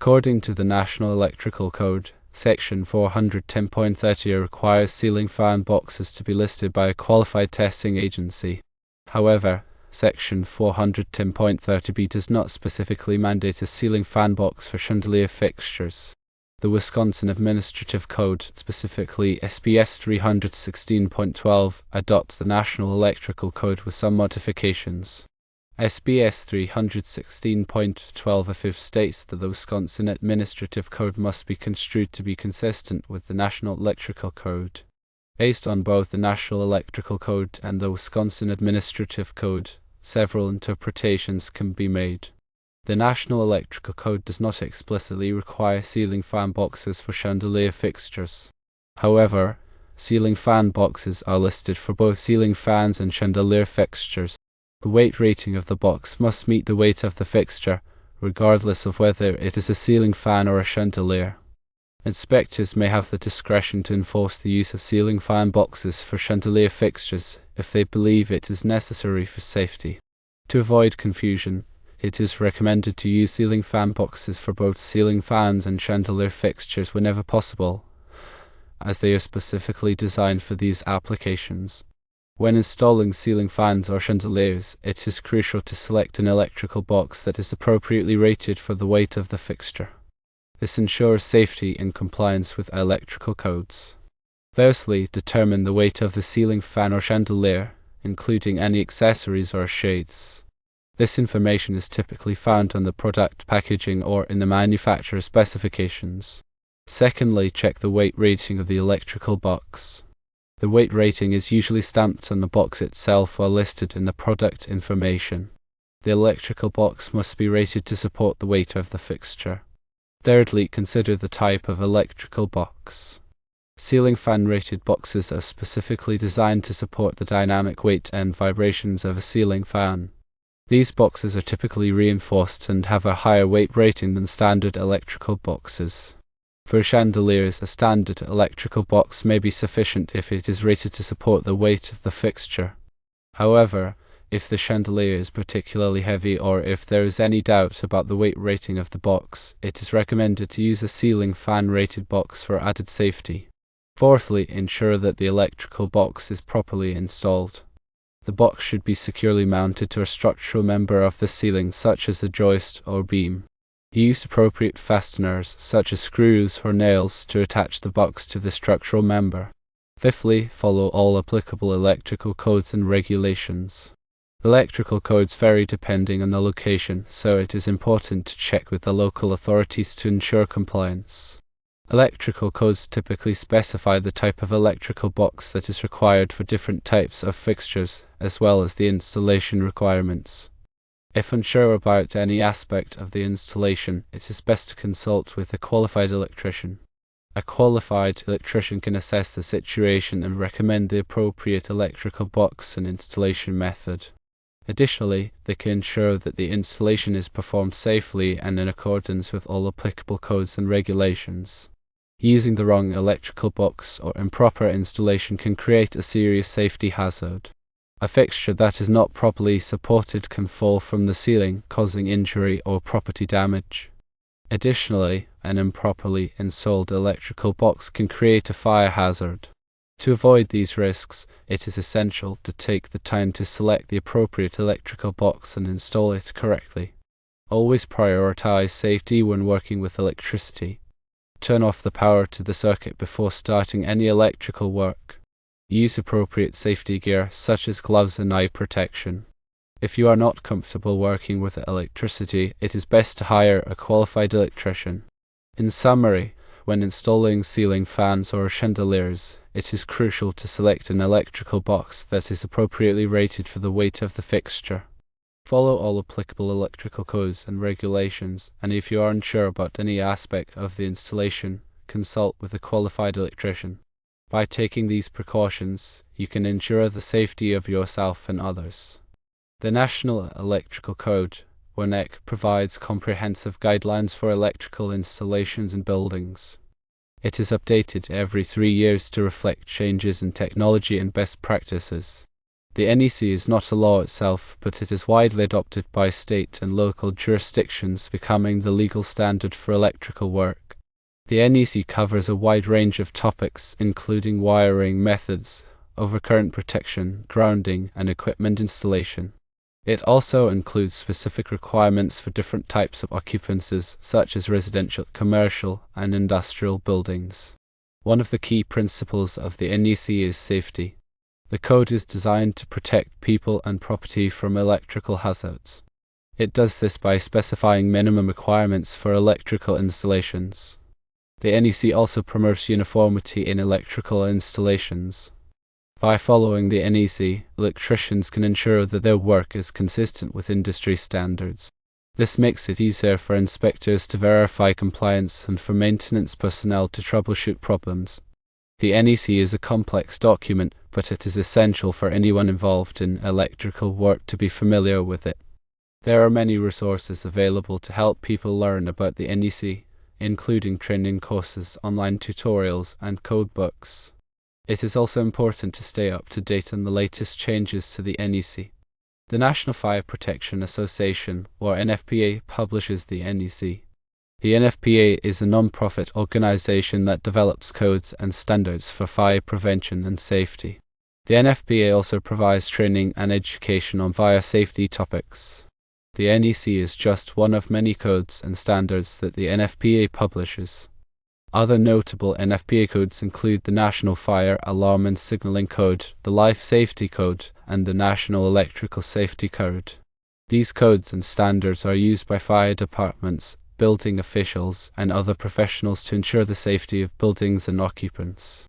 According to the National Electrical Code, Section 410.30 requires ceiling fan boxes to be listed by a qualified testing agency. However, Section 410.30b does not specifically mandate a ceiling fan box for chandelier fixtures. The Wisconsin Administrative Code, specifically SPS 316.12, adopts the National Electrical Code with some modifications. SBS 316.12 states that the Wisconsin Administrative Code must be construed to be consistent with the National Electrical Code. Based on both the National Electrical Code and the Wisconsin Administrative Code, several interpretations can be made. The National Electrical Code does not explicitly require ceiling fan boxes for chandelier fixtures. However, ceiling fan boxes are listed for both ceiling fans and chandelier fixtures. The weight rating of the box must meet the weight of the fixture, regardless of whether it is a ceiling fan or a chandelier. Inspectors may have the discretion to enforce the use of ceiling fan boxes for chandelier fixtures if they believe it is necessary for safety. To avoid confusion, it is recommended to use ceiling fan boxes for both ceiling fans and chandelier fixtures whenever possible, as they are specifically designed for these applications. When installing ceiling fans or chandeliers, it is crucial to select an electrical box that is appropriately rated for the weight of the fixture. This ensures safety and compliance with electrical codes. Firstly, determine the weight of the ceiling fan or chandelier, including any accessories or shades. This information is typically found on the product packaging or in the manufacturer's specifications. Secondly, check the weight rating of the electrical box. The weight rating is usually stamped on the box itself or listed in the product information. The electrical box must be rated to support the weight of the fixture. Thirdly, consider the type of electrical box. Ceiling fan rated boxes are specifically designed to support the dynamic weight and vibrations of a ceiling fan. These boxes are typically reinforced and have a higher weight rating than standard electrical boxes. For chandeliers, a standard electrical box may be sufficient if it is rated to support the weight of the fixture. However, if the chandelier is particularly heavy or if there is any doubt about the weight rating of the box, it is recommended to use a ceiling fan rated box for added safety. Fourthly, ensure that the electrical box is properly installed. The box should be securely mounted to a structural member of the ceiling, such as a joist or beam. Use appropriate fasteners, such as screws or nails, to attach the box to the structural member. Fifthly, follow all applicable electrical codes and regulations. Electrical codes vary depending on the location, so it is important to check with the local authorities to ensure compliance. Electrical codes typically specify the type of electrical box that is required for different types of fixtures, as well as the installation requirements. If unsure about any aspect of the installation, it is best to consult with a qualified electrician. A qualified electrician can assess the situation and recommend the appropriate electrical box and installation method. Additionally, they can ensure that the installation is performed safely and in accordance with all applicable codes and regulations. Using the wrong electrical box or improper installation can create a serious safety hazard. A fixture that is not properly supported can fall from the ceiling, causing injury or property damage. Additionally, an improperly installed electrical box can create a fire hazard. To avoid these risks, it is essential to take the time to select the appropriate electrical box and install it correctly. Always prioritize safety when working with electricity. Turn off the power to the circuit before starting any electrical work. Use appropriate safety gear such as gloves and eye protection. If you are not comfortable working with electricity, it is best to hire a qualified electrician. In summary, when installing ceiling fans or chandeliers, it is crucial to select an electrical box that is appropriately rated for the weight of the fixture. Follow all applicable electrical codes and regulations, and if you are unsure about any aspect of the installation, consult with a qualified electrician. By taking these precautions, you can ensure the safety of yourself and others. The National Electrical Code, or NEC, provides comprehensive guidelines for electrical installations in buildings. It is updated every 3 years to reflect changes in technology and best practices. The NEC is not a law itself, but it is widely adopted by state and local jurisdictions, becoming the legal standard for electrical work. The NEC covers a wide range of topics, including wiring methods, overcurrent protection, grounding, and equipment installation. It also includes specific requirements for different types of occupancies, such as residential, commercial, and industrial buildings. One of the key principles of the NEC is safety. The code is designed to protect people and property from electrical hazards. It does this by specifying minimum requirements for electrical installations. The NEC also promotes uniformity in electrical installations. By following the NEC, electricians can ensure that their work is consistent with industry standards. This makes it easier for inspectors to verify compliance and for maintenance personnel to troubleshoot problems. The NEC is a complex document, but it is essential for anyone involved in electrical work to be familiar with it. There are many resources available to help people learn about the NEC, including training courses, online tutorials, and code books. It is also important to stay up to date on the latest changes to the NEC. The National Fire Protection Association, or NFPA, publishes the NEC. The NFPA is a non-profit organization that develops codes and standards for fire prevention and safety. The NFPA also provides training and education on fire safety topics. The NEC is just one of many codes and standards that the NFPA publishes. Other notable NFPA codes include the National Fire Alarm and Signaling Code, the Life Safety Code, and the National Electrical Safety Code. These codes and standards are used by fire departments, building officials, and other professionals to ensure the safety of buildings and occupants.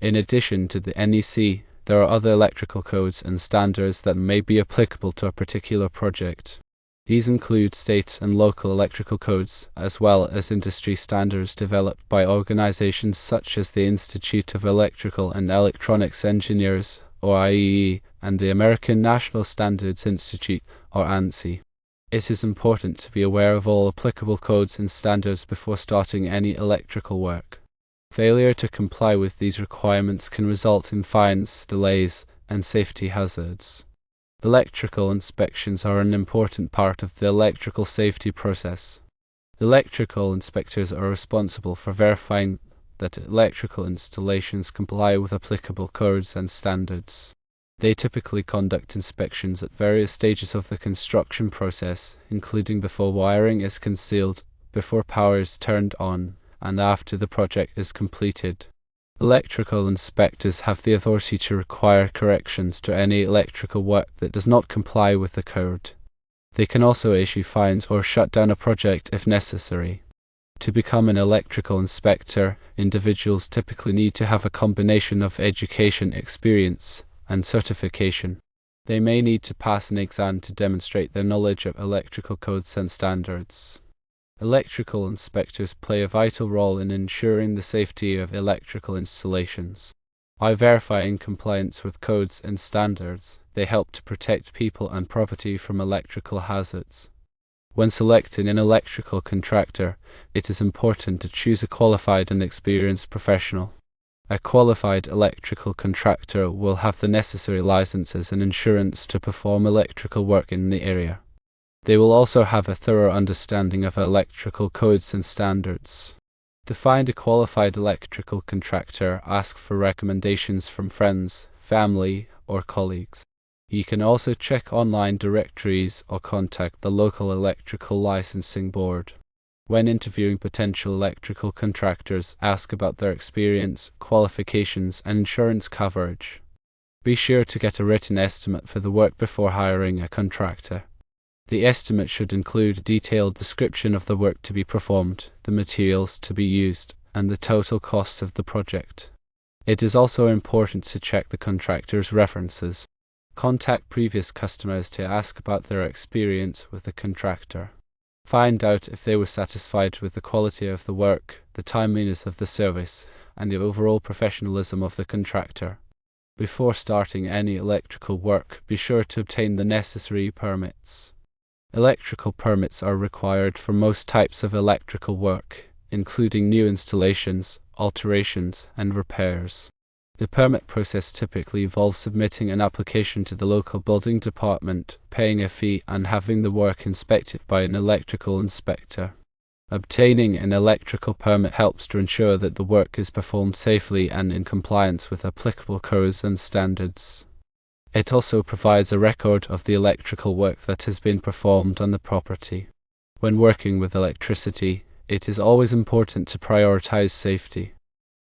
In addition to the NEC, there are other electrical codes and standards that may be applicable to a particular project. These include state and local electrical codes, as well as industry standards developed by organizations such as the Institute of Electrical and Electronics Engineers, or IEE, and the American National Standards Institute, or ANSI. It is important to be aware of all applicable codes and standards before starting any electrical work. Failure to comply with these requirements can result in fines, delays, and safety hazards. Electrical inspections are an important part of the electrical safety process. Electrical inspectors are responsible for verifying that electrical installations comply with applicable codes and standards. They typically conduct inspections at various stages of the construction process, including before wiring is concealed, before power is turned on, and after the project is completed. Electrical inspectors have the authority to require corrections to any electrical work that does not comply with the code. They can also issue fines or shut down a project if necessary. To become an electrical inspector, individuals typically need to have a combination of education, experience, and certification. They may need to pass an exam to demonstrate their knowledge of electrical codes and standards. Electrical inspectors play a vital role in ensuring the safety of electrical installations. By verifying compliance with codes and standards, they help to protect people and property from electrical hazards. When selecting an electrical contractor, it is important to choose a qualified and experienced professional. A qualified electrical contractor will have the necessary licenses and insurance to perform electrical work in the area. They will also have a thorough understanding of electrical codes and standards. To find a qualified electrical contractor, ask for recommendations from friends, family, or colleagues. You can also check online directories or contact the local electrical licensing board. When interviewing potential electrical contractors, ask about their experience, qualifications, and insurance coverage. Be sure to get a written estimate for the work before hiring a contractor. The estimate should include a detailed description of the work to be performed, the materials to be used, and the total cost of the project. It is also important to check the contractor's references. Contact previous customers to ask about their experience with the contractor. Find out if they were satisfied with the quality of the work, the timeliness of the service, and the overall professionalism of the contractor. Before starting any electrical work, be sure to obtain the necessary permits. Electrical permits are required for most types of electrical work, including new installations, alterations, and repairs. The permit process typically involves submitting an application to the local building department, paying a fee, and having the work inspected by an electrical inspector. Obtaining an electrical permit helps to ensure that the work is performed safely and in compliance with applicable codes and standards. It also provides a record of the electrical work that has been performed on the property. When working with electricity, it is always important to prioritize safety.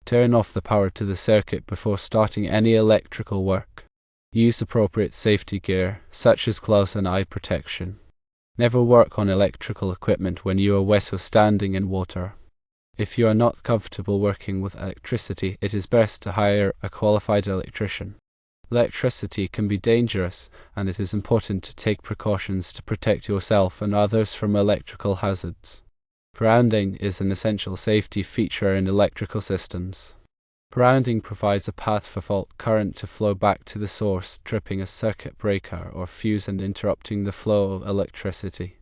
Turn off the power to the circuit before starting any electrical work. Use appropriate safety gear, such as gloves and eye protection. Never work on electrical equipment when you are wet or standing in water. If you are not comfortable working with electricity, it is best to hire a qualified electrician. Electricity can be dangerous, and it is important to take precautions to protect yourself and others from electrical hazards. Grounding is an essential safety feature in electrical systems. Grounding provides a path for fault current to flow back to the source, tripping a circuit breaker or fuse and interrupting the flow of electricity.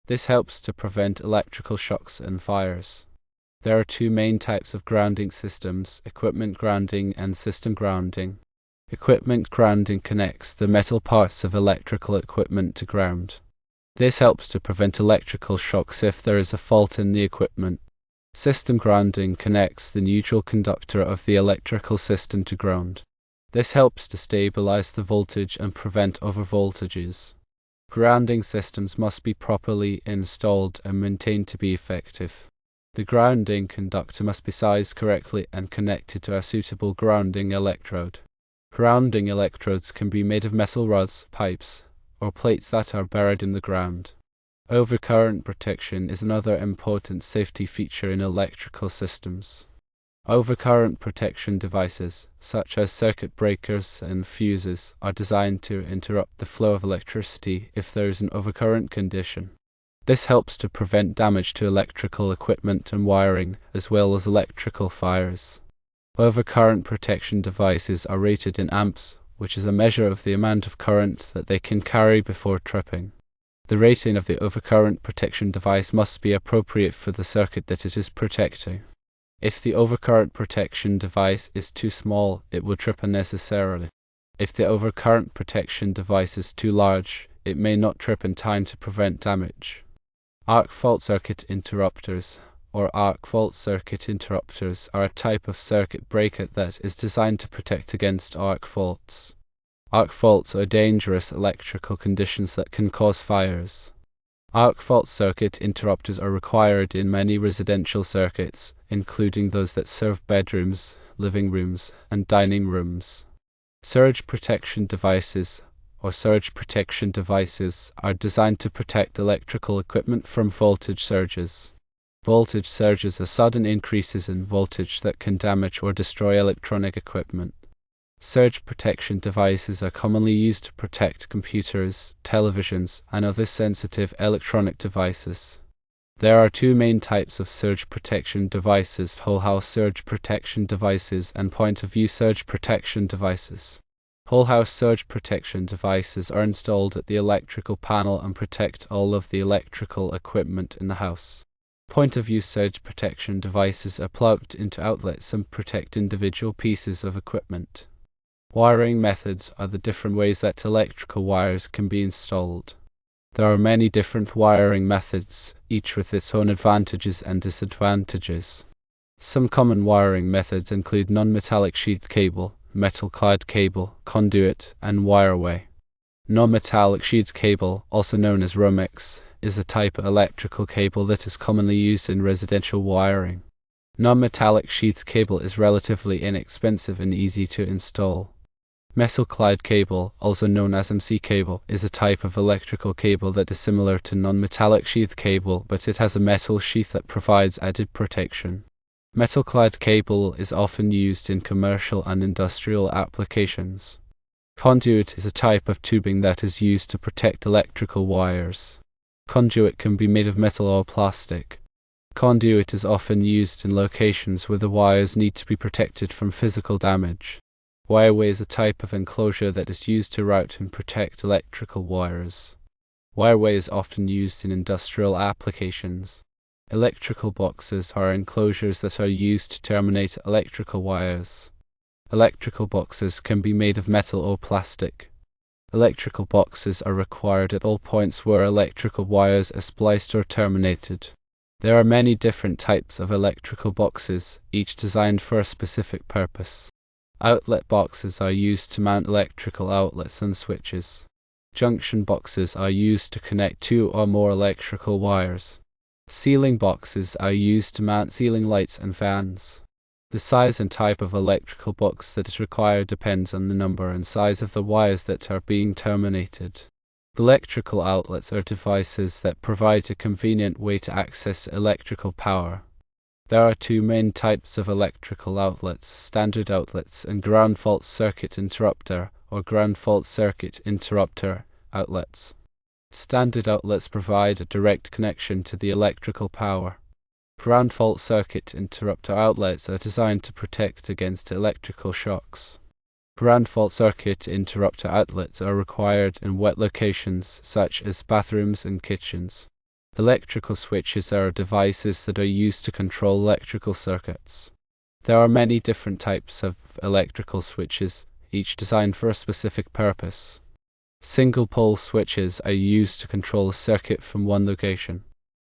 This helps to prevent electrical shocks and fires. There are two main types of grounding systems: equipment grounding and system grounding. Equipment grounding connects the metal parts of electrical equipment to ground. This helps to prevent electrical shocks if there is a fault in the equipment. System grounding connects the neutral conductor of the electrical system to ground. This helps to stabilize the voltage and prevent overvoltages. Grounding systems must be properly installed and maintained to be effective. The grounding conductor must be sized correctly and connected to a suitable grounding electrode. Grounding electrodes can be made of metal rods, pipes, or plates that are buried in the ground. Overcurrent protection is another important safety feature in electrical systems. Overcurrent protection devices, such as circuit breakers and fuses, are designed to interrupt the flow of electricity if there is an overcurrent condition. This helps to prevent damage to electrical equipment and wiring, as well as electrical fires. Overcurrent protection devices are rated in amps, which is a measure of the amount of current that they can carry before tripping. The rating of the overcurrent protection device must be appropriate for the circuit that it is protecting. If the overcurrent protection device is too small, it will trip unnecessarily. If the overcurrent protection device is too large, it may not trip in time to prevent damage. Arc fault circuit interrupters, or arc fault circuit interrupters, are a type of circuit breaker that is designed to protect against arc faults. Arc faults are dangerous electrical conditions that can cause fires. Arc fault circuit interrupters are required in many residential circuits, including those that serve bedrooms, living rooms, and dining rooms. Surge protection devices, or surge protection devices, are designed to protect electrical equipment from voltage surges. Voltage surges are sudden increases in voltage that can damage or destroy electronic equipment. Surge protection devices are commonly used to protect computers, televisions, and other sensitive electronic devices. There are two main types of surge protection devices: whole house surge protection devices and point of view surge protection devices. Whole house surge protection devices are installed at the electrical panel and protect all of the electrical equipment in the house. Point of view surge protection devices are plugged into outlets and protect individual pieces of equipment. Wiring methods are the different ways that electrical wires can be installed. There are many different wiring methods, each with its own advantages and disadvantages. Some common wiring methods include non-metallic sheath cable, metal-clad cable, conduit, and wireway. Non-metallic sheath cable, also known as Romex, is a type of electrical cable that is commonly used in residential wiring. Non-metallic sheath cable is relatively inexpensive and easy to install. Metal-clad cable, also known as MC cable, is a type of electrical cable that is similar to non-metallic sheath cable, but it has a metal sheath that provides added protection. Metal-clad cable is often used in commercial and industrial applications. Conduit is a type of tubing that is used to protect electrical wires. Conduit can be made of metal or plastic. Conduit is often used in locations where the wires need to be protected from physical damage. Wireway is a type of enclosure that is used to route and protect electrical wires. Wireway is often used in industrial applications. Electrical boxes are enclosures that are used to terminate electrical wires. Electrical boxes can be made of metal or plastic. Electrical boxes are required at all points where electrical wires are spliced or terminated. There are many different types of electrical boxes, each designed for a specific purpose. Outlet boxes are used to mount electrical outlets and switches. Junction boxes are used to connect two or more electrical wires. Ceiling boxes are used to mount ceiling lights and fans. The size and type of electrical box that is required depends on the number and size of the wires that are being terminated. Electrical outlets are devices that provide a convenient way to access electrical power. There are two main types of electrical outlets: standard outlets and ground fault circuit interrupter or ground fault circuit interrupter outlets. Standard outlets provide a direct connection to the electrical power. Ground fault circuit interrupter outlets are designed to protect against electrical shocks. Ground fault circuit interrupter outlets are required in wet locations such as bathrooms and kitchens. Electrical switches are devices that are used to control electrical circuits. There are many different types of electrical switches, each designed for a specific purpose. Single-pole switches are used to control a circuit from one location.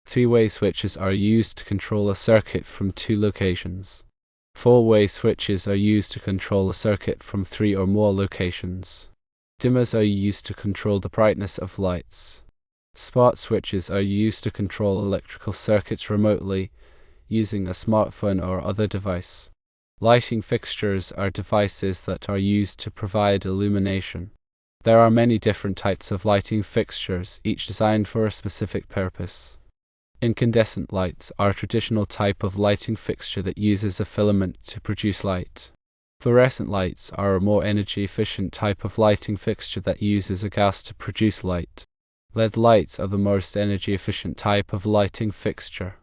Three-way switches are used to control a circuit from two locations. Four-way switches are used to control a circuit from three or more locations. Dimmers are used to control the brightness of lights. Spot switches are used to control electrical circuits remotely, using a smartphone or other device. Lighting fixtures are devices that are used to provide illumination. There are many different types of lighting fixtures, each designed for a specific purpose. Incandescent lights are a traditional type of lighting fixture that uses a filament to produce light. Fluorescent lights are a more energy-efficient type of lighting fixture that uses a gas to produce light. LED lights are the most energy-efficient type of lighting fixture.